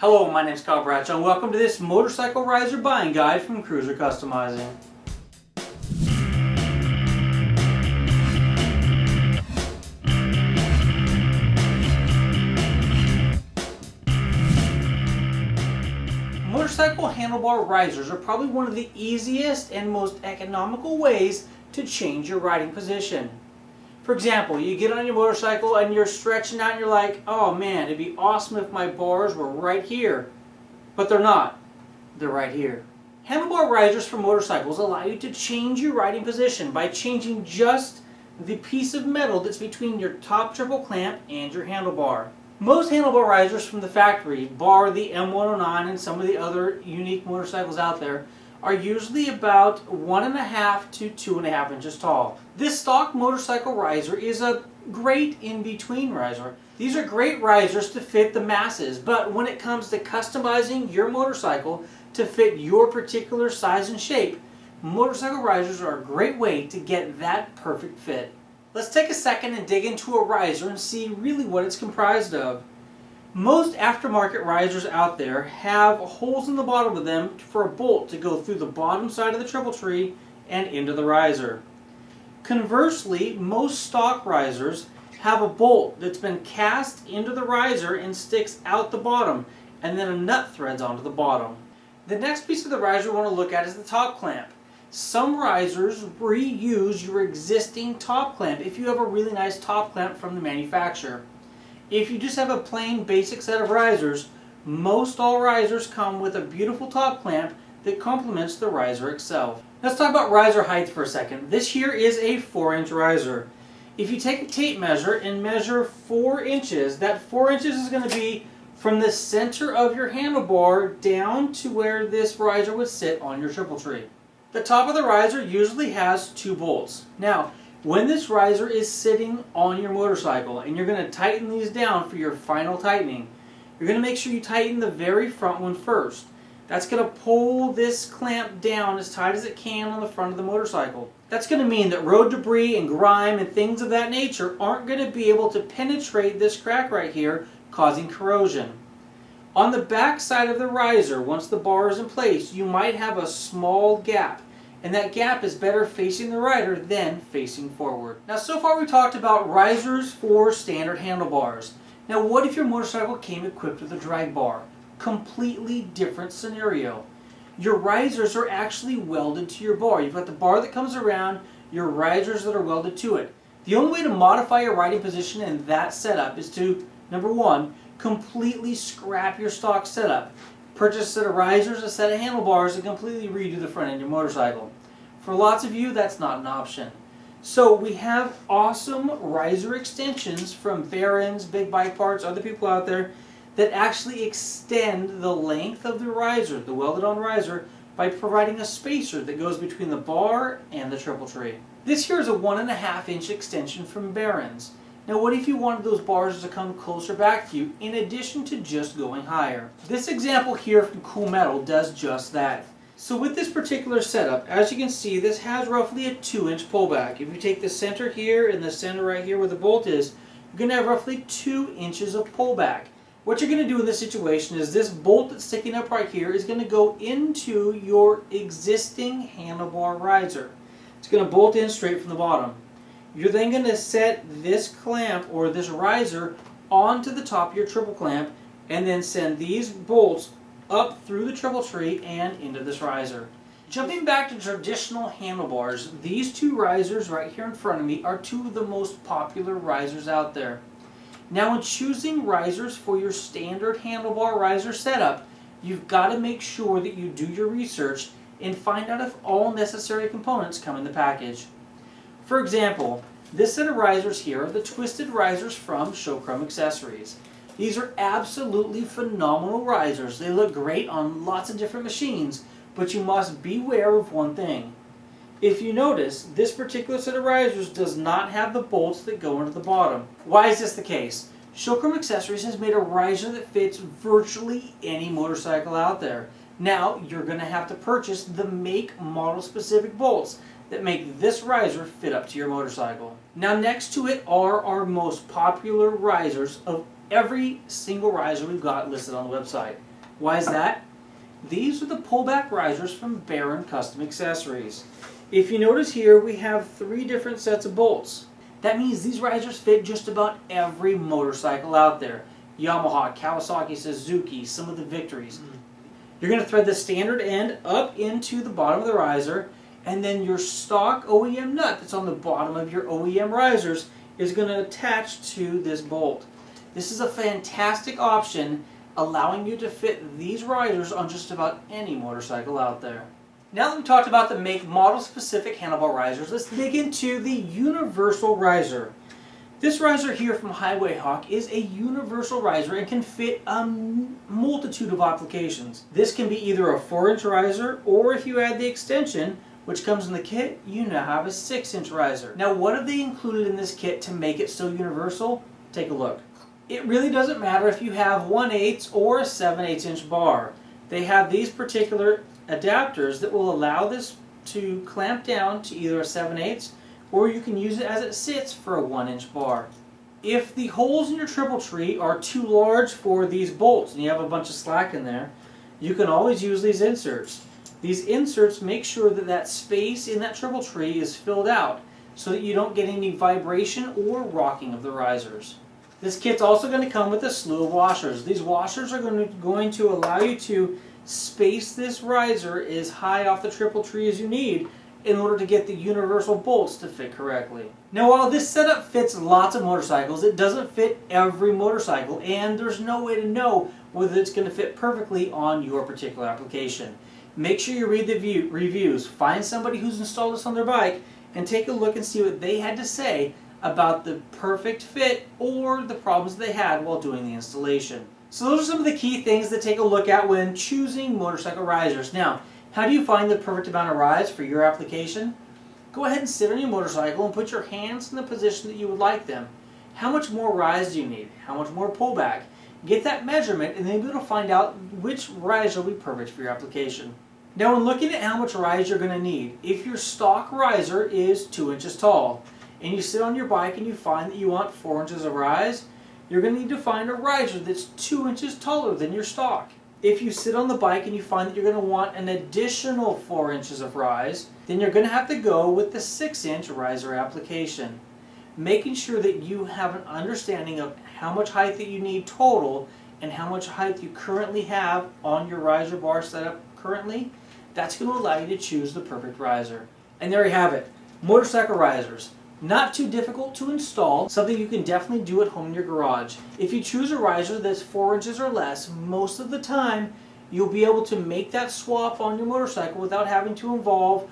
Hello, my name is Bradshaw and welcome to this motorcycle riser buying guide from Cruiser Customizing. Motorcycle handlebar risers are probably one of the easiest and most economical ways to change your riding position. For example, you get on your motorcycle and you're stretching out and you're like, oh man, it'd be awesome if my bars were right here. But they're not. They're right here. Handlebar risers for motorcycles allow you to change your riding position by changing just the piece of metal that's between your top triple clamp and your handlebar. Most handlebar risers from the factory, bar the M109 and some of the other unique motorcycles out there, are usually about 1.5 to 2.5 inches tall. This stock motorcycle riser is a great in-between riser. These are great risers to fit the masses, but when it comes to customizing your motorcycle to fit your particular size and shape, motorcycle risers are a great way to get that perfect fit. Let's take a second and dig into a riser and see really what it's comprised of. Most aftermarket risers out there have holes in the bottom of them for a bolt to go through the bottom side of the triple tree and into the riser. Conversely, most stock risers have a bolt that's been cast into the riser and sticks out the bottom, and then a nut threads onto the bottom. The next piece of the riser we want to look at is the top clamp. Some risers reuse your existing top clamp if you have a really nice top clamp from the manufacturer. If you just have a plain basic set of risers, most all risers come with a beautiful top clamp that complements the riser itself. Let's talk about riser height for a second. This here is a 4-inch riser. If you take a tape measure and measure 4 inches, that 4 inches is going to be from the center of your handlebar down to where this riser would sit on your triple tree. The top of the riser usually has 2 bolts. Now, when this riser is sitting on your motorcycle and you're going to tighten these down for your final tightening, you're going to make sure you tighten the very front one first. That's going to pull this clamp down as tight as it can on the front of the motorcycle. That's going to mean that road debris and grime and things of that nature aren't going to be able to penetrate this crack right here, causing corrosion. On the back side of the riser, once the bar is in place, you might have a small gap. And that gap is better facing the rider than facing forward. Now, so far we talked about risers for standard handlebars. Now, what if your motorcycle came equipped with a drag bar? Completely different scenario. Your risers are actually welded to your bar. You've got the bar that comes around, your risers that are welded to it. The only way to modify your riding position in that setup is to, number one, completely scrap your stock setup. Purchase a set of risers, a set of handlebars, and completely redo the front end of your motorcycle. For lots of you, that's not an option. So we have awesome riser extensions from Barron's, Big Bike Parts, other people out there that actually extend the length of the riser, the welded on riser, by providing a spacer that goes between the bar and the triple tree. This here is a 1.5 inch extension from Barron's. Now, what if you wanted those bars to come closer back to you in addition to just going higher? This example here from Cool Metal does just that. So with this particular setup, as you can see, this has roughly a 2-inch pullback. If you take the center here and the center right here where the bolt is, you're going to have roughly 2 inches of pullback. What you're going to do in this situation is this bolt that's sticking up right here is going to go into your existing handlebar riser. It's going to bolt in straight from the bottom. You're then going to set this clamp or this riser onto the top of your triple clamp and then send these bolts up through the triple tree and into this riser. Jumping back to traditional handlebars, these 2 risers right here in front of me are 2 of the most popular risers out there. Now, when choosing risers for your standard handlebar riser setup, you've got to make sure that you do your research and find out if all necessary components come in the package. For example, this set of risers here are the twisted risers from Pullback Accessories. These are absolutely phenomenal risers. They look great on lots of different machines, but you must beware of one thing. If you notice, this particular set of risers does not have the bolts that go into the bottom. Why is this the case? Pullback Accessories has made a riser that fits virtually any motorcycle out there. Now, you're going to have to purchase the make model specific bolts that make this riser fit up to your motorcycle. Now, next to it are our most popular risers of every single riser we've got listed on the website. Why is that? These are the pullback risers from Baron Custom Accessories. If you notice here, we have 3 different sets of bolts. That means these risers fit just about every motorcycle out there. Yamaha, Kawasaki, Suzuki, some of the Victories. You're going to thread the standard end up into the bottom of the riser, and then your stock OEM nut that's on the bottom of your OEM risers is going to attach to this bolt. This is a fantastic option, allowing you to fit these risers on just about any motorcycle out there. Now that we've talked about the make model specific handlebar risers, let's dig into the universal riser. This riser here from Highway Hawk is a universal riser and can fit a multitude of applications. This can be either a 4-inch riser, or if you add the extension, which comes in the kit, you now have a 6-inch riser. Now what have they included in this kit to make it so universal? Take a look. It really doesn't matter if you have 1/8 or a 7/8 inch bar. They have these particular adapters that will allow this to clamp down to either a 7/8, or you can use it as it sits for a 1-inch bar. If the holes in your triple tree are too large for these bolts and you have a bunch of slack in there, you can always use these inserts. These inserts make sure that that space in that triple tree is filled out so that you don't get any vibration or rocking of the risers. This kit's also going to come with a slew of washers. These washers are going to allow you to space this riser as high off the triple tree as you need in order to get the universal bolts to fit correctly. Now while this setup fits lots of motorcycles, it doesn't fit every motorcycle, and there's no way to know whether it's going to fit perfectly on your particular application. Make sure you read the reviews, find somebody who's installed this on their bike, and take a look and see what they had to say about the perfect fit or the problems they had while doing the installation. So those are some of the key things to take a look at when choosing motorcycle risers. Now, how do you find the perfect amount of rise for your application? Go ahead and sit on your motorcycle and put your hands in the position that you would like them. How much more rise do you need? How much more pullback? Get that measurement and then you'll be able to find out which riser will be perfect for your application. Now when looking at how much rise you're going to need, if your stock riser is 2 inches tall and you sit on your bike and you find that you want 4 inches of rise, you're going to need to find a riser that's 2 inches taller than your stock. If you sit on the bike and you find that you're going to want an additional 4 inches of rise, then you're going to have to go with the 6-inch riser application. Making sure that you have an understanding of how much height that you need total and how much height you currently have on your riser bar setup currently, that's going to allow you to choose the perfect riser. And there you have it, motorcycle risers. Not too difficult to install, something you can definitely do at home in your garage. If you choose a riser that's 4 inches or less, most of the time you'll be able to make that swap on your motorcycle without having to involve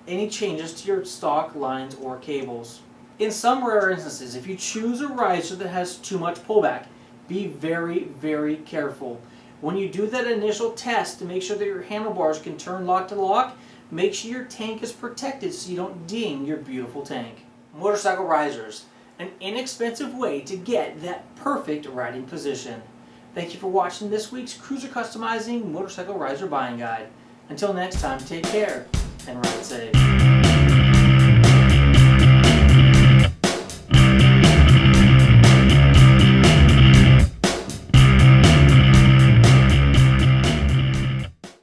any changes to your stock lines or cables. In some rare instances, if you choose a riser that has too much pullback, be very, very careful. When you do that initial test to make sure that your handlebars can turn lock to lock, make sure your tank is protected so you don't ding your beautiful tank. Motorcycle risers, an inexpensive way to get that perfect riding position. Thank you for watching this week's Cruiser Customizing Motorcycle Riser Buying Guide. Until next time, take care and ride safe.